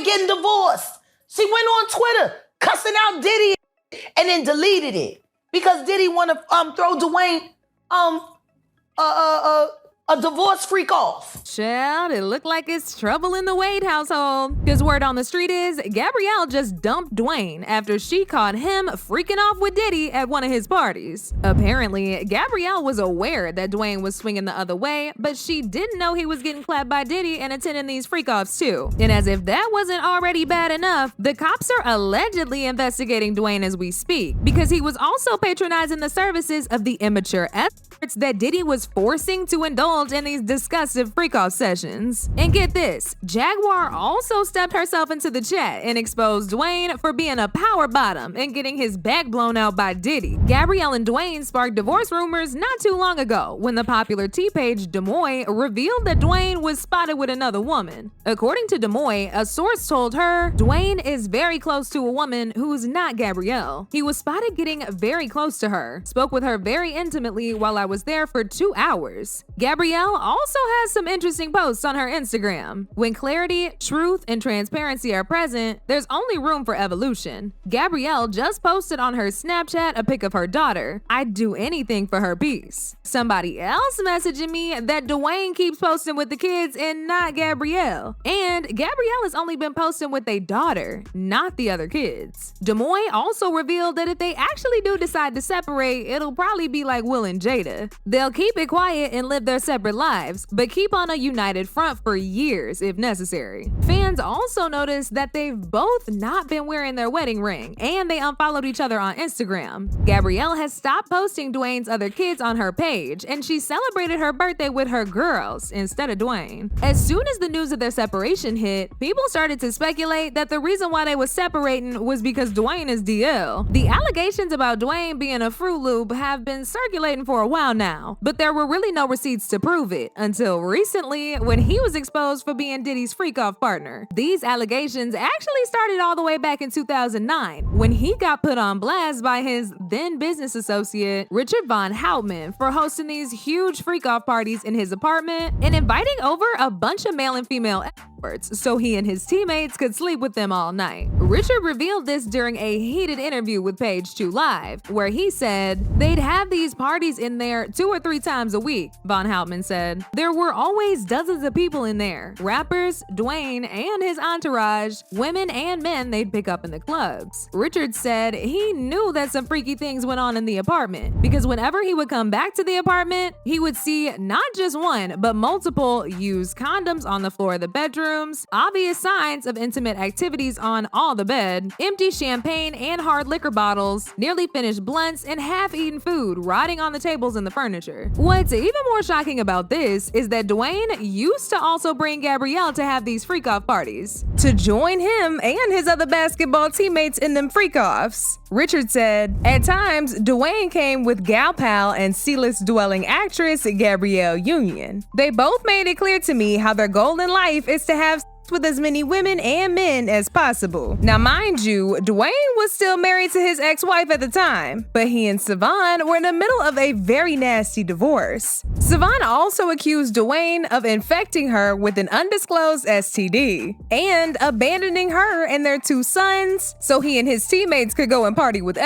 Dwayne getting divorced. She went on Twitter cussing out Diddy and then deleted it because Diddy want to throw Dwayne a divorce freak off. Child, it looked like it's trouble in the Wade household. Because word on the street is, Gabrielle just dumped Dwayne after she caught him freaking off with Diddy at one of his parties. Apparently, Gabrielle was aware that Dwayne was swinging the other way, but she didn't know he was getting clapped by Diddy and attending these freak-offs too. And as if that wasn't already bad enough, the cops are allegedly investigating Dwayne as we speak, because he was also patronizing the services of the immature escorts that Diddy was forcing to indulge in these disgusting freak-off sessions. And get this, Jaguar also stepped herself into the chat and exposed Dwayne for being a power bottom and getting his back blown out by Diddy. Gabrielle and Dwayne sparked divorce rumors not too long ago when the popular tea page Deux Moi revealed that Dwayne was spotted with another woman. According to Deux Moi, a source told her, Dwayne is very close to a woman who's not Gabrielle. He was spotted getting very close to her, spoke with her very intimately while I was there for 2 hours. Gabrielle also has some interesting posts on her Instagram. When clarity, truth, and transparency are present, there's only room for evolution. Gabrielle just posted on her Snapchat a pic of her daughter. I'd do anything for her peace. Somebody else messaging me that Dwayne keeps posting with the kids and not Gabrielle. And Gabrielle has only been posting with a daughter, not the other kids. Deux Moi also revealed that if they actually do decide to separate, it'll probably be like Will and Jada. They'll keep it quiet and live their separate lives, but keep on a united front for years if necessary. Fans also noticed that they've both not been wearing their wedding ring, and they unfollowed each other on Instagram. Gabrielle has stopped posting Dwayne's other kids on her page, and she celebrated her birthday with her girls instead of Dwayne. As soon as the news of their separation hit, people started to speculate that the reason why they were separating was because Dwayne is DL. The allegations about Dwayne being a Fruit Loop have been circulating for a while now, but there were really no receipts to prove it until recently when he was exposed for being Diddy's freak-off partner. These allegations actually started all the way back in 2009 when he got put on blast by his then business associate Richard Von Houtman for hosting these huge freak-off parties in his apartment and inviting over a bunch of male and female escorts so he and his teammates could sleep with them all night. Richard revealed this during a heated interview with Page 2 Live, where he said they'd have these parties in there 2 or 3 times a week. Von Houtman said, there were always dozens of people in there, rappers, Dwayne, and his entourage, women and men they'd pick up in the clubs. Richard said he knew that some freaky things went on in the apartment because whenever he would come back to the apartment, he would see not just one, but multiple used condoms on the floor of the bedrooms, obvious signs of intimate activities on all the bed, empty champagne and hard liquor bottles, nearly finished blunts, and half-eaten food rotting on the tables and the furniture. What's even more shocking about this is that Dwayne used to also bring Gabrielle to have these freak-off parties, to join him and his other basketball teammates in them freak-offs. Richard said, at times, Dwayne came with gal pal and C-list dwelling actress Gabrielle Union. They both made it clear to me how their goal in life is to have with as many women and men as possible. Now, mind you, Dwayne was still married to his ex-wife at the time, but he and Savon were in the middle of a very nasty divorce. Savon also accused Dwayne of infecting her with an undisclosed STD and abandoning her and their 2 sons so he and his teammates could go and party with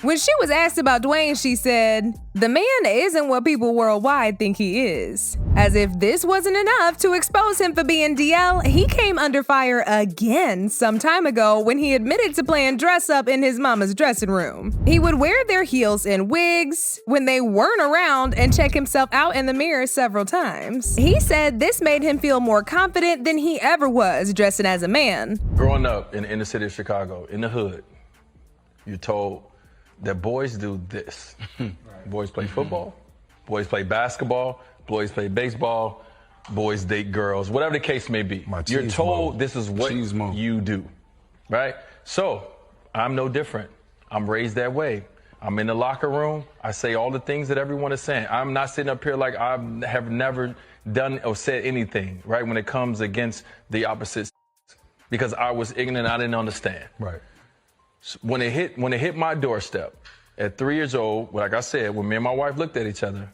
When she was asked about Dwayne, she said, the man isn't what people worldwide think he is. As if this wasn't enough to expose him for being DL, he came under fire again some time ago when he admitted to playing dress up in his mama's dressing room. He would wear their heels and wigs when they weren't around and check himself out in the mirror several times. He said this made him feel more confident than he ever was dressing as a man. Growing up in the inner city of Chicago, in the hood, you're told that boys do this. Boys play football, boys play basketball, boys play baseball, boys date girls, whatever the case may be. You're told this is what you do, right? So I'm no different. I'm raised that way. I'm in the locker room. I say all the things that everyone is saying. I'm not sitting up here like I have never done or said anything, right, when it comes against the opposite, because I was ignorant. I didn't understand. Right. When it hit my doorstep at 3 years old, like I said, when me and my wife looked at each other,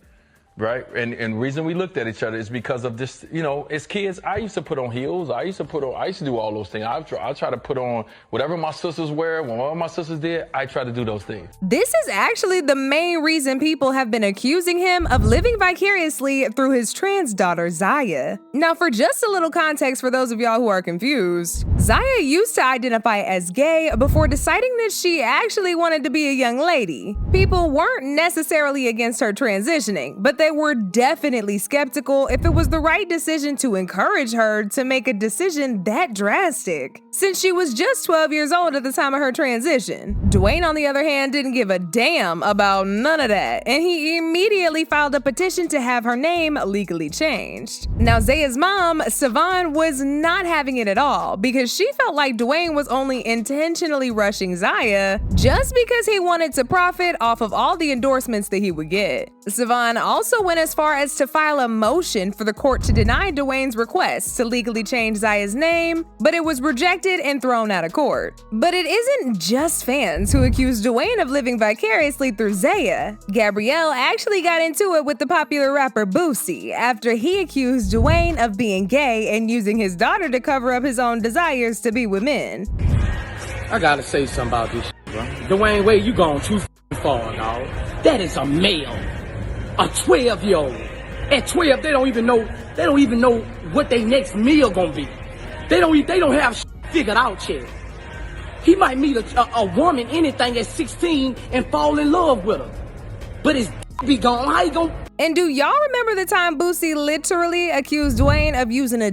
right? And the reason we looked at each other is because of this, you know, as kids, I used to put on heels. I used to do all those things. I try to put on whatever my sisters wear. When all my sisters did, I try to do those things. This is actually the main reason people have been accusing him of living vicariously through his trans daughter, Zaya. Now, for just a little context for those of y'all who are confused, Zaya used to identify as gay before deciding that she actually wanted to be a young lady. People weren't necessarily against her transitioning, but they were definitely skeptical if it was the right decision to encourage her to make a decision that drastic, since she was just 12 years old at the time of her transition. Dwayne, on the other hand, didn't give a damn about none of that, and he immediately filed a petition to have her name legally changed. Now, Zaya's mom, Savon, was not having it at all because she felt like Dwayne was only intentionally rushing Zaya just because he wanted to profit off of all the endorsements that he would get. Savon also went as far as to file a motion for the court to deny Dwayne's request to legally change Zaya's name, but it was rejected and thrown out of court. But it isn't just fans who accuse Dwayne of living vicariously through Zaya. Gabrielle actually got into it with the popular rapper Boosie after he accused Dwayne of being gay and using his daughter to cover up his own desires to be with men. I gotta say something about this bro. Dwayne Wade, you gone too far, dog. That is a male. A 12-year-old. At 12, they don't even know what their next meal gonna be. They don't have figured out yet. He might meet a woman, anything, at 16 and fall in love with her. But his be gone. How he gonna? And do y'all remember the time Boosie literally accused Dwayne of using a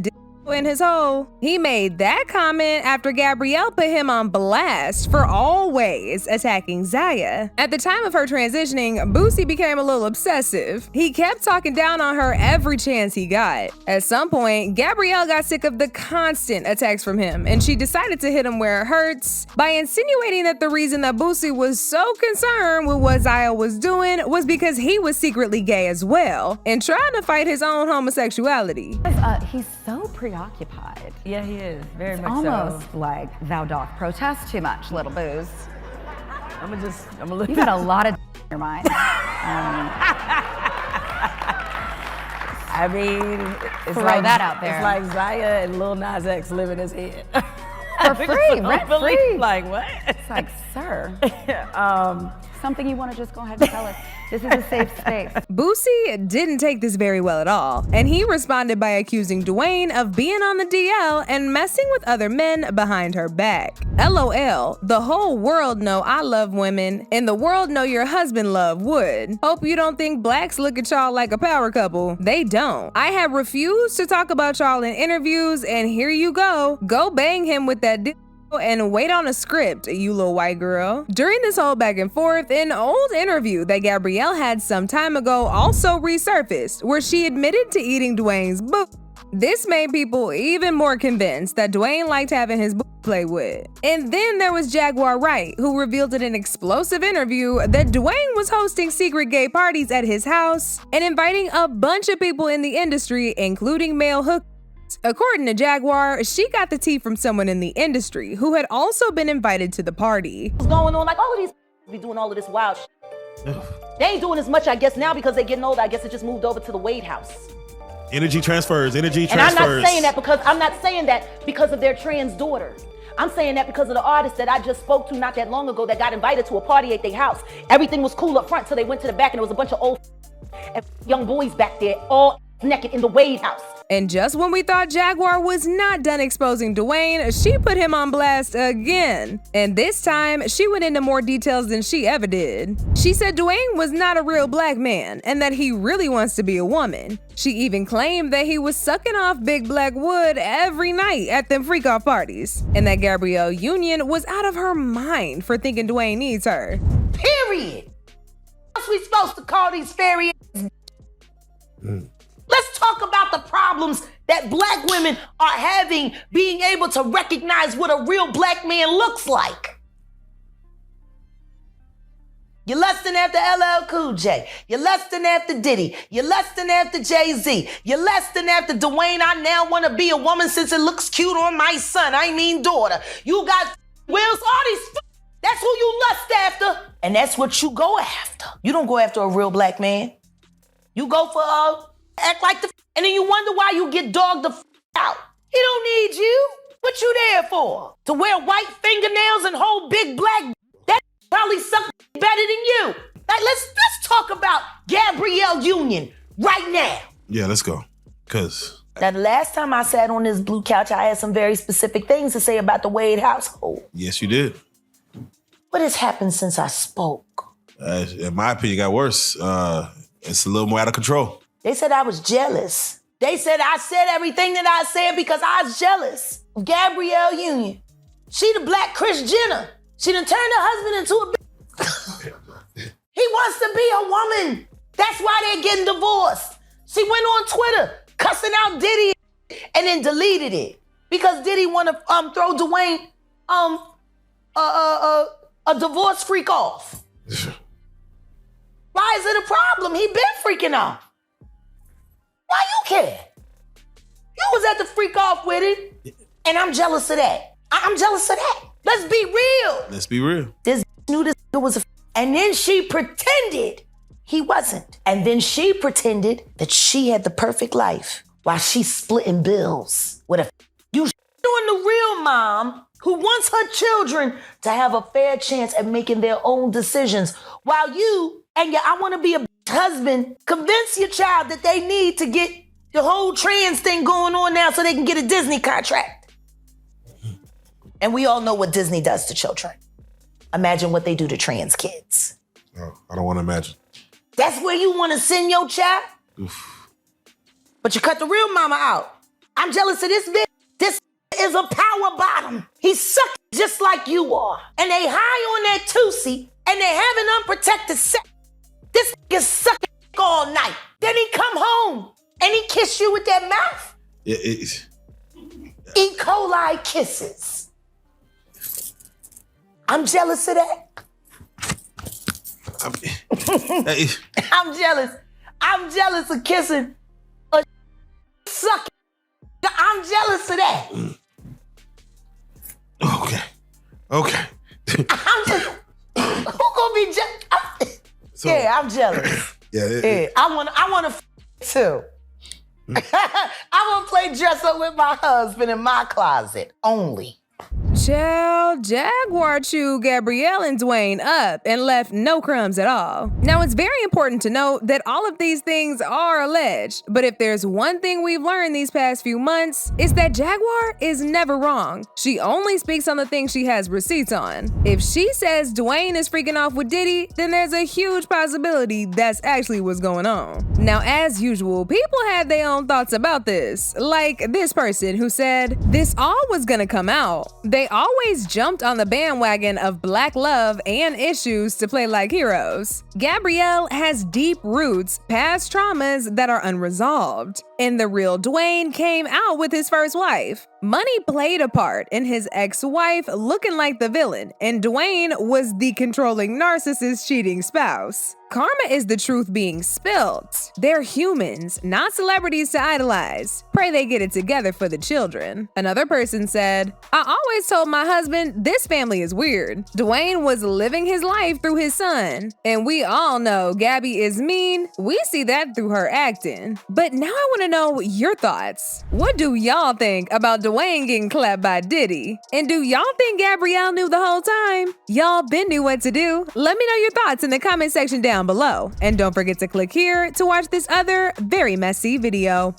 in his hole? He made that comment after Gabrielle put him on blast for always attacking Zaya. At the time of her transitioning, Boosie became a little obsessive. He kept talking down on her every chance he got. At some point, Gabrielle got sick of the constant attacks from him, and she decided to hit him where it hurts by insinuating that the reason that Boosie was so concerned with what Zaya was doing was because he was secretly gay as well and trying to fight his own homosexuality. He's so preoccupied. Yeah, he is. Very much Almost so. like thou doth protest too much, little booze. I'm gonna look. You've got a lot of in your mind. I mean, it's Throw like that out there. It's like Zaya and Lil Nas X live in his head. For free, rent free. Like what? It's like, sir, something you want to just go ahead and tell us. This is a safe space. Boosie didn't take this very well at all, and he responded by accusing Dwayne of being on the DL and messing with other men behind her back. LOL, the whole world know I love women, and the world know your husband love wood. Hope you don't think blacks look at y'all like a power couple. They don't. I have refused to talk about y'all in interviews, and here you go. Go bang him with that dick and wait on a script, you little white girl. During this whole back and forth, an old interview that Gabrielle had some time ago also resurfaced, where she admitted to eating Dwayne's boob. This made people even more convinced that Dwayne liked having his boob played with. And then there was Jaguar Wright, who revealed in an explosive interview that Dwayne was hosting secret gay parties at his house and inviting a bunch of people in the industry, including male hookers. According to Jaguar, she got the tea from someone in the industry who had also been invited to the party. What's going on? Like, all of these be doing all of this wild shit. They ain't doing as much, I guess, now because they're getting older. I guess it just moved over to the Wade house. Energy transfers. And I'm not saying that because of their trans daughter. I'm saying that because of the artist that I just spoke to not that long ago that got invited to a party at their house. Everything was cool up front, so they went to the back and there was a bunch of old and young boys back there, all naked in the Wade house. And just when we thought Jaguar was not done exposing Dwayne, she put him on blast again. And this time, she went into more details than she ever did. She said Dwayne was not a real black man and that he really wants to be a woman. She even claimed that he was sucking off big black wood every night at them freak-off parties. And that Gabrielle Union was out of her mind for thinking Dwayne needs her. Period. What else we supposed to call these fairy Let's talk about the problems that black women are having being able to recognize what a real black man looks like. You're lusting after LL Cool J. You're lusting after Diddy. You're lusting after Jay-Z. You're lusting after Dwayne. I now want to be a woman since it looks cute on my son. I mean daughter. You got Wills, all these. That's who you lust after. And that's what you go after. You don't go after a real black man. You go for act like the and then you wonder why you get dogged the out. He don't need you. What you there for? To wear white fingernails and hold big black? That probably suck better than you. Like, let's talk about Gabrielle Union right now. Yeah, let's go. Cause Now, the last time I sat on this blue couch, I had some very specific things to say about the Wade household. yes, you did. What has happened since I spoke? In my opinion, it got worse. It's a little more out of control. They said I was jealous. They said I said everything that I said because I was jealous of Gabrielle Union. She the black Kris Jenner. She done turned her husband into a bitch. He wants to be a woman. That's why they're getting divorced. She went on Twitter cussing out Diddy and then deleted it because Diddy want to throw Dwayne a divorce freak off. Why is it a problem? He been freaking off. Why you care? You was at the freak off with it, and I'm jealous of that. I'm jealous of that. Let's be real. Let's be real. This knew this was a and then she pretended he wasn't. And then she pretended that she had the perfect life while she's splitting bills with a you doing the real mom who wants her children to have a fair chance at making their own decisions while you and your I want to be a husband convince your child that they need to get the whole trans thing going on now so they can get a Disney contract. And we all know what Disney does to children. Imagine what they do to trans kids. Oh, I don't want to imagine. That's where you want to send your child? Oof. But you cut the real mama out. I'm jealous of this bitch. This is a power bottom. He's sucking just like you are. And they high on that Tootsie and they having unprotected sex. This is sucking all night. Then he come home and he kiss you with that mouth. E. coli kisses. I'm jealous of that. I'm jealous. I'm jealous of kissing a sucking. I'm jealous of that. Okay. I'm just, who gonna be jealous? Yeah, I'm jealous. Yeah. I want to too. I want to play dress up with my husband in my closet only. Child, Jaguar chewed Gabrielle and Dwayne up and left no crumbs at all. Now, it's very important to note that all of these things are alleged, but if there's one thing we've learned these past few months, it's that Jaguar is never wrong. She only speaks on the things she has receipts on. If she says Dwayne is freaking off with Diddy, then there's a huge possibility that's actually what's going on. Now, as usual, people had their own thoughts about this, like this person who said, this all was gonna come out. They always jumped on the bandwagon of black love and issues to play like heroes. Gabrielle has deep roots, past traumas that are unresolved. And the real Dwayne came out with his first wife. Money played a part in his ex-wife looking like the villain, and Dwayne was the controlling narcissist cheating spouse. Karma is the truth being spilt. They're humans, not celebrities to idolize. Pray they get it together for the children. Another person said, I always told my husband this family is weird. Dwayne was living his life through his son. And we all know Gabby is mean. We see that through her acting. But now I want to know your thoughts. What do y'all think about Dwayne getting clapped by Diddy? And do y'all think Gabrielle knew the whole time? Y'all been knew what to do. Let me know your thoughts in the comment section down below. And don't forget to click here to watch this other very messy video.